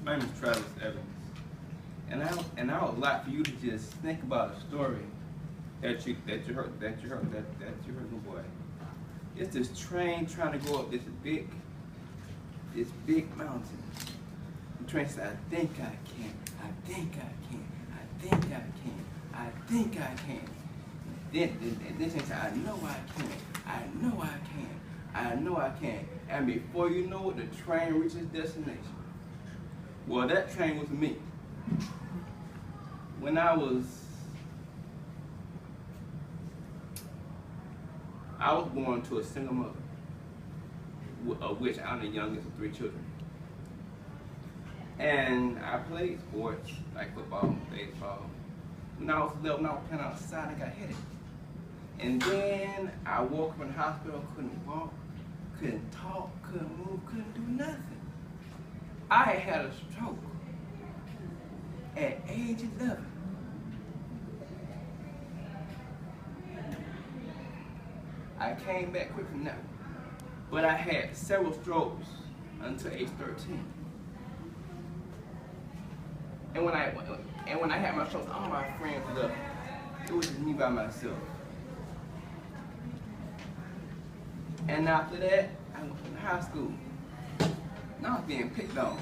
My name is Travis Evans, and I would like for you to just think about a story that you heard, my boy. It's this train trying to go up this big mountain. The train said, "I think I can. I think I can. I think I can. I think I can." Then train said, "I know I can. I know I can. I know I can." And before you know it, the train reaches destination. Well, that train was me. When I was born to a single mother, of which I'm the youngest of 3 children. And I played sports like football, baseball. When I was little, when I was playing outside, I got headache. And then I woke up in the hospital, couldn't walk, couldn't talk, couldn't move, couldn't do nothing. I had a stroke at age 11. I came back quick from that, but I had several strokes until age 13. And when I had my strokes, all my friends left. It was just me by myself. And after that, I went to high school. Now I was being picked on.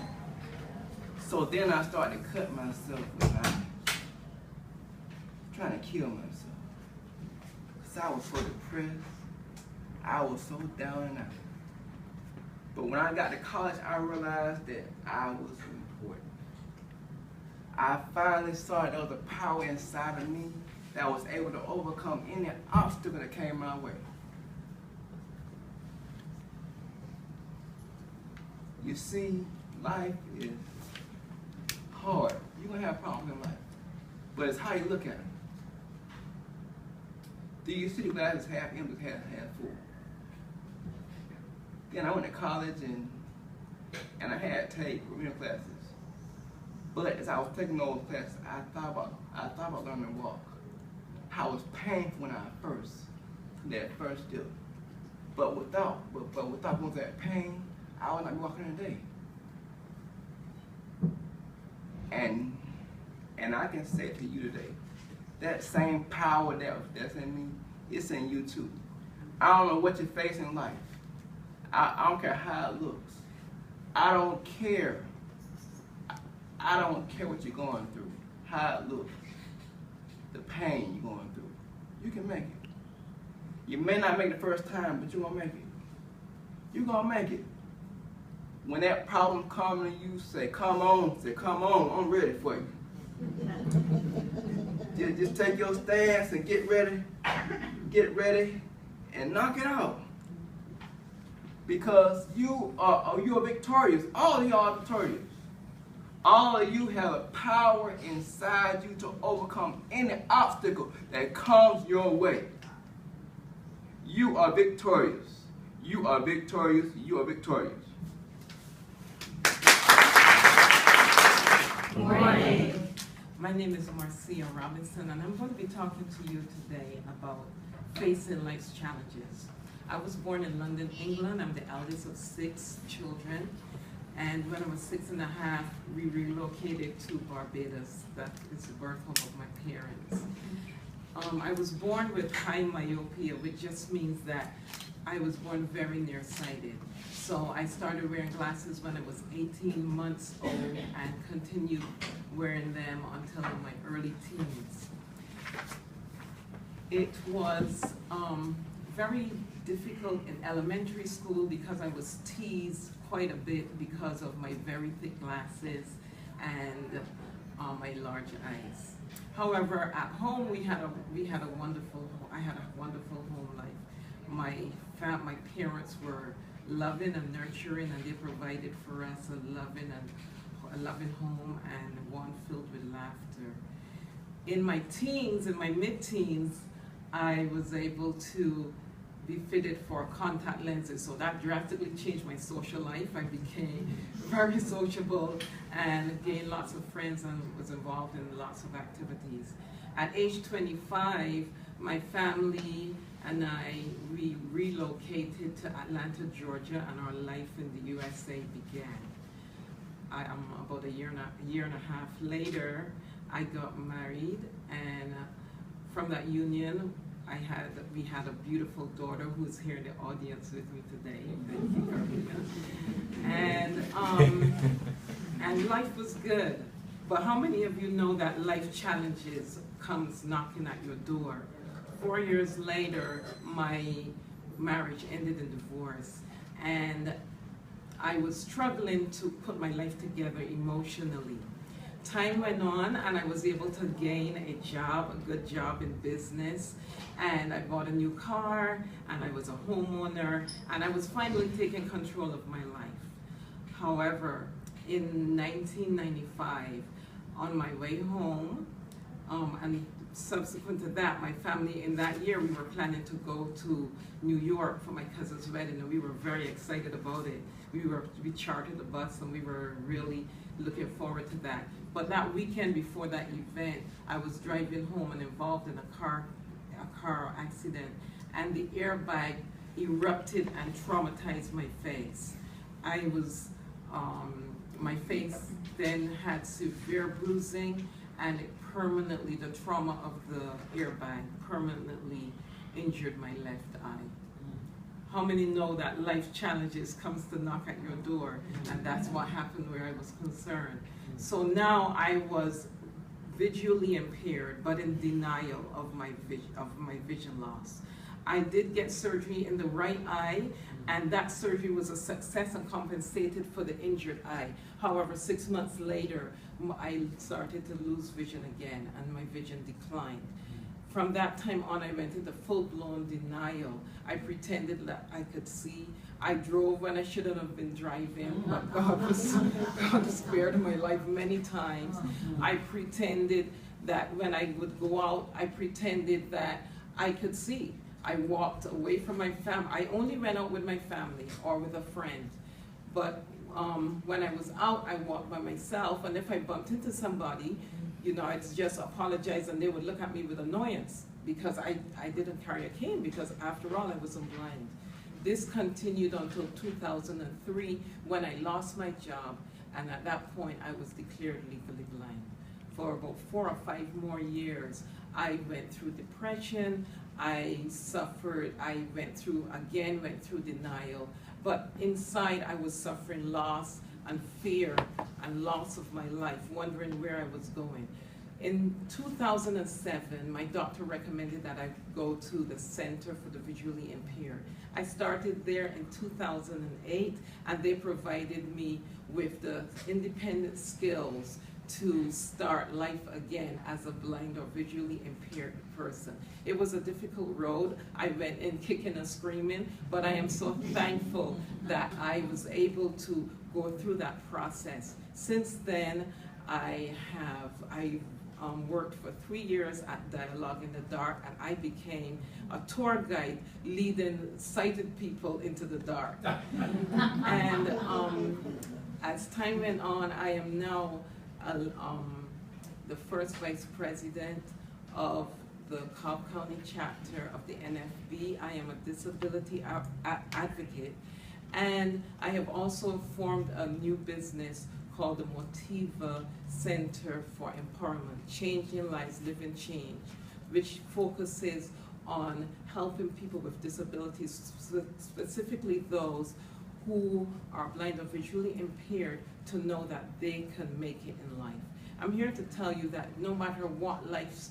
So then I started to cut myself with knives, trying to kill myself. Because I was so depressed. I was so down and out. But when I got to college, I realized that I was important. I finally saw there was a power inside of me that was able to overcome any obstacle that came my way. You see, life is hard. You're going to have problems in life. But it's how you look at it. Do you see the glass is half empty, half full? Then I went to college and I had to take remedial classes. But as I was taking those classes, I thought about learning to walk. How it was painful when I that first step. But without going through that pain, I would not be walking today. And I can say to you today, that same power that's in me, it's in you too. I don't know what you're facing in life. I don't care how it looks. I don't care. I don't care what you're going through, how it looks, the pain you're going through. You can make it. You may not make it the first time, but you're going to make it. You're going to make it. When that problem comes to you, say, come on, I'm ready for you. Just take your stance and get ready, and knock it out. Because you are victorious. All of you are victorious. All of you have a power inside you to overcome any obstacle that comes your way. You are victorious. You are victorious. You are victorious. Good morning. My name is Marcia Robinson, and I'm going to be talking to you today about facing life's challenges. I was born in London, England. I'm the eldest of 6 children. And when I was 6 and a half, we relocated to Barbados. That is the birth home of my parents. I was born with high myopia, which just means that I was born very nearsighted. So I started wearing glasses when I was 18 months old and continued wearing them until my early teens. It was very difficult in elementary school because I was teased quite a bit because of my very thick glasses and my large eyes. However, at home I had a wonderful home life. My parents were loving and nurturing, and they provided for us a loving home and one filled with laughter. In my mid-teens, I was able to be fitted for contact lenses, so that drastically changed my social life. I became very sociable and gained lots of friends and was involved in lots of activities. At age 25, my family and we relocated to Atlanta, Georgia, and our life in the USA began. about a year and a half later, I got married, and from that union, we had a beautiful daughter who's here in the audience with me today. Thank you, Carolina. And life was good. But how many of you know that life challenges comes knocking at your door? 4 years later, my marriage ended in divorce, and I was struggling to put my life together emotionally. Time went on, and I was able to gain a good job in business, and I bought a new car, and I was a homeowner, and I was finally taking control of my life. However, in 1995, on my way home, and subsequent to that, my family, in that year, we were planning to go to New York for my cousin's wedding, and we were very excited about it. We chartered the bus, and we were really looking forward to that. But that weekend before that event, I was driving home and involved in a car accident, and the airbag erupted and traumatized my face. My face then had severe bruising, and it permanently, the trauma of the airbag permanently injured my left eye. How many know that life challenges comes to knock at your door, and that's what happened where I was concerned. So now I was visually impaired, but in denial of my vision loss. I did get surgery in the right eye, and that surgery was a success and compensated for the injured eye. However, 6 months later, I started to lose vision again, and my vision declined. From that time on, I went into full-blown denial. I pretended that I could see. I drove when I shouldn't have been driving, but God spared my life many times. I pretended that when I would go out, I pretended that I could see. I walked away from my family. I only went out with my family or with a friend. But when I was out, I walked by myself, and if I bumped into somebody, I'd just apologize, and they would look at me with annoyance because I didn't carry a cane, because after all, I wasn't blind. This continued until 2003, when I lost my job, and at that point, I was declared legally blind. For about 4 or 5 more years, I went through depression, I suffered, I went through denial, but inside I was suffering loss and fear and loss of my life, wondering where I was going. In 2007, my doctor recommended that I go to the Center for the Visually Impaired. I started there in 2008, and they provided me with the independent skills to start life again as a blind or visually impaired person. It was a difficult road. I went in kicking and screaming, but I am so thankful that I was able to go through that process. Since then, I worked for 3 years at Dialogue in the Dark, and I became a tour guide leading sighted people into the dark. And as time went on, I am now the first vice president of the Cobb County chapter of the NFB. I am a disability advocate, and I have also formed a new business called the Motiva Center for Empowerment, Changing Lives, Living Change, which focuses on helping people with disabilities, specifically those who are blind or visually impaired, to know that they can make it in life. I'm here to tell you that no matter what life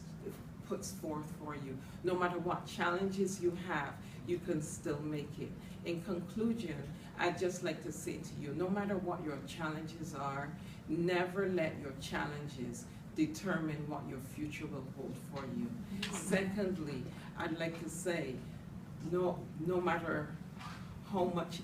puts forth for you, no matter what challenges you have, you can still make it. In conclusion, I'd just like to say to you, no matter what your challenges are, never let your challenges determine what your future will hold for you. Secondly, I'd like to say, no matter how much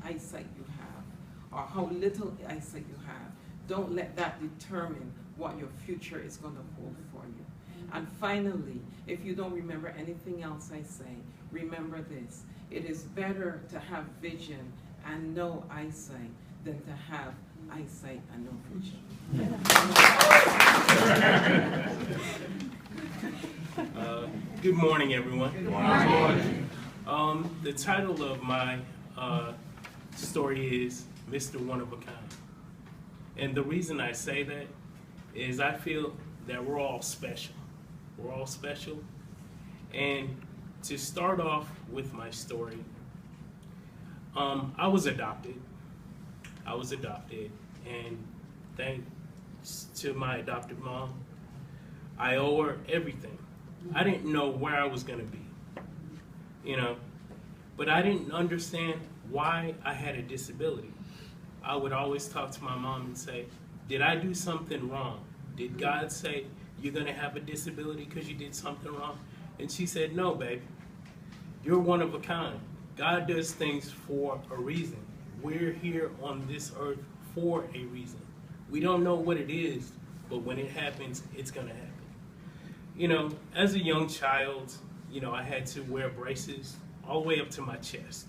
eyesight you have, or how little eyesight you have, don't let that determine what your future is going to hold for you. And finally, if you don't remember anything else I say, remember this: it is better to have vision and no eyesight than to have eyesight and no vision. Good morning, everyone. Good morning. The title of my story is Mr. One of a Kind. And the reason I say that is I feel that we're all special. We're all special. And to start off with my story, I was adopted. And thanks to my adopted mom, I owe her everything. I didn't know where I was gonna be, but I didn't understand why I had a disability. I would always talk to my mom and say, did I do something wrong? Did God say, you're gonna have a disability because you did something wrong? And she said, no, baby, you're one of a kind. God does things for a reason. We're here on this earth for a reason. We don't know what it is, but when it happens, it's gonna happen. As a young child, I had to wear braces all the way up to my chest.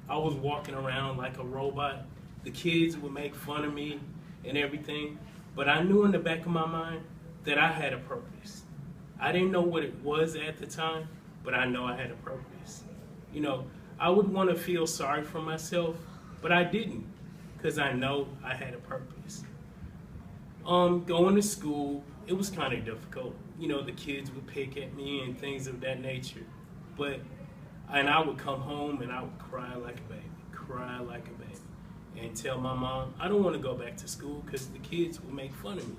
I was walking around like a robot. The kids would make fun of me and everything, but I knew in the back of my mind that I had a purpose. I didn't know what it was at the time, but I know I had a purpose. I would want to feel sorry for myself, but I didn't, because I know I had a purpose. Going to school, it was kind of difficult. The kids would pick at me and things of that nature. And I would come home and I would cry like a baby, and tell my mom, I don't want to go back to school because the kids would make fun of me.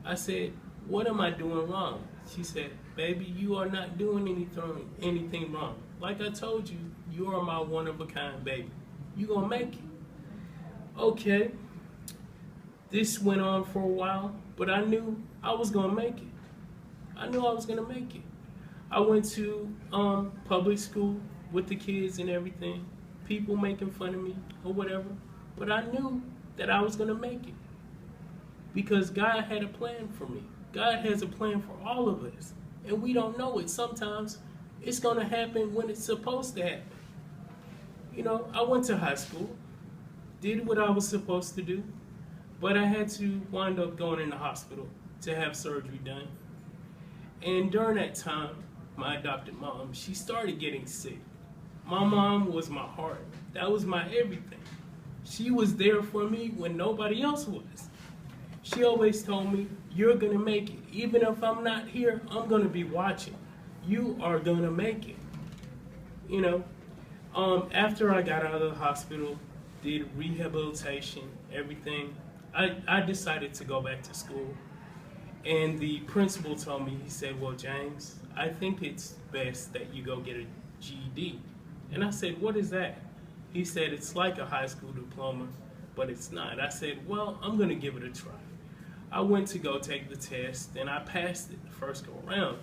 I said, what am I doing wrong? She said, baby, you are not doing anything wrong. Like I told you, you are my one-of-a-kind baby. You gonna make it. Okay. This went on for a while, but I knew I was gonna make it. I went to public school with the kids and everything, people making fun of me or whatever, but I knew that I was gonna make it because God had a plan for me. God has a plan for all of us, and we don't know it. Sometimes it's gonna happen when it's supposed to happen. I went to high school, did what I was supposed to do, but I had to wind up going in the hospital to have surgery done. And during that time, my adopted mom, she started getting sick. My mom was my heart. That was my everything. She was there for me when nobody else was. She always told me, you're gonna make it. Even if I'm not here, I'm gonna be watching. You are gonna make it. After I got out of the hospital, did rehabilitation, everything, I decided to go back to school. And the principal told me, he said, well, James, I think it's best that you go get a GED. And I said, what is that? He said, it's like a high school diploma, but it's not. I said, well, I'm gonna give it a try. I went to go take the test and I passed it the first go around.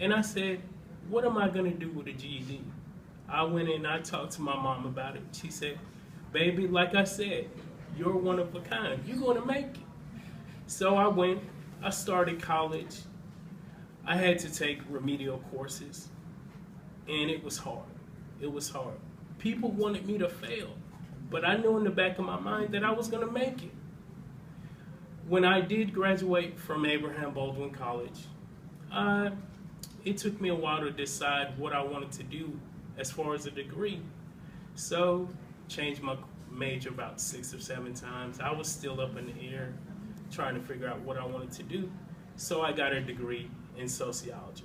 And I said, what am I gonna do with a GED? I went in and I talked to my mom about it. She said, baby, like I said, you're one of a kind. You're gonna make it. So I went, I started college. I had to take remedial courses, and it was hard. People wanted me to fail, but I knew in the back of my mind that I was gonna make it. When I did graduate from Abraham Baldwin College, it took me a while to decide what I wanted to do as far as a degree. So, changed my major about 6 or 7 times. I was still up in the air trying to figure out what I wanted to do. So I got a degree in sociology.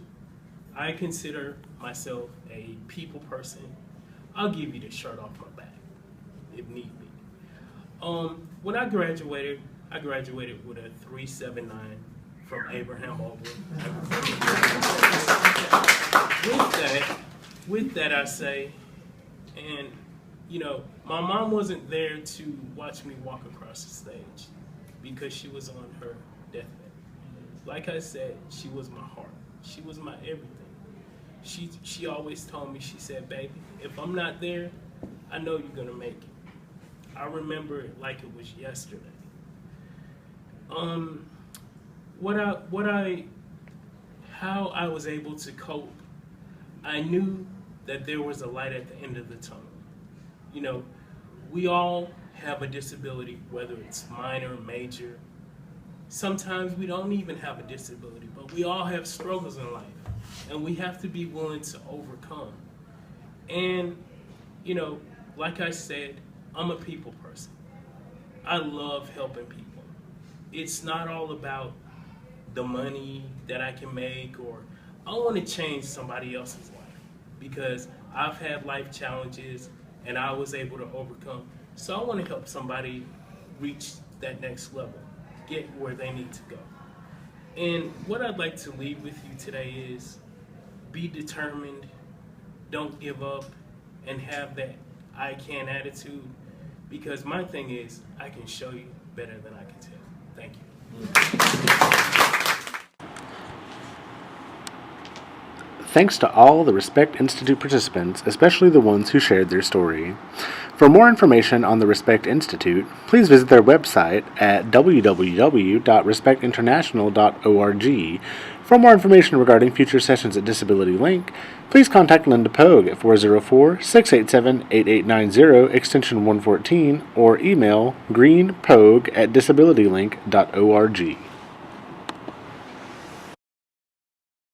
I consider myself a people person. I'll give you the shirt off my back if need be. When I graduated with a 3.79 from Abraham Baldwin. With that I say, and my mom wasn't there to watch me walk across the stage because she was on her deathbed. Like I said, she was my heart. She was my everything. She always told me, she said, baby, if I'm not there, I know you're gonna make it. I remember it like it was yesterday. How I was able to cope, I knew that there was a light at the end of the tunnel. We all have a disability, whether it's minor, major. Sometimes we don't even have a disability, but we all have struggles in life, and we have to be willing to overcome. And, like I said, I'm a people person. I love helping people. It's not all about the money that I can make, or I want to change somebody else's life because I've had life challenges and I was able to overcome. So I want to help somebody reach that next level, get where they need to go. And what I'd like to leave with you today is be determined, don't give up, and have that I can attitude, because my thing is I can show you better than I can tell. Thank you. Thanks to all the Respect Institute participants, especially the ones who shared their story. For more information on the Respect Institute, please visit their website at www.respectinternational.org. For more information regarding future sessions at Disability Link, please contact Linda Pogue at 404-687-8890, extension 114, or email greenpogue@disabilitylink.org.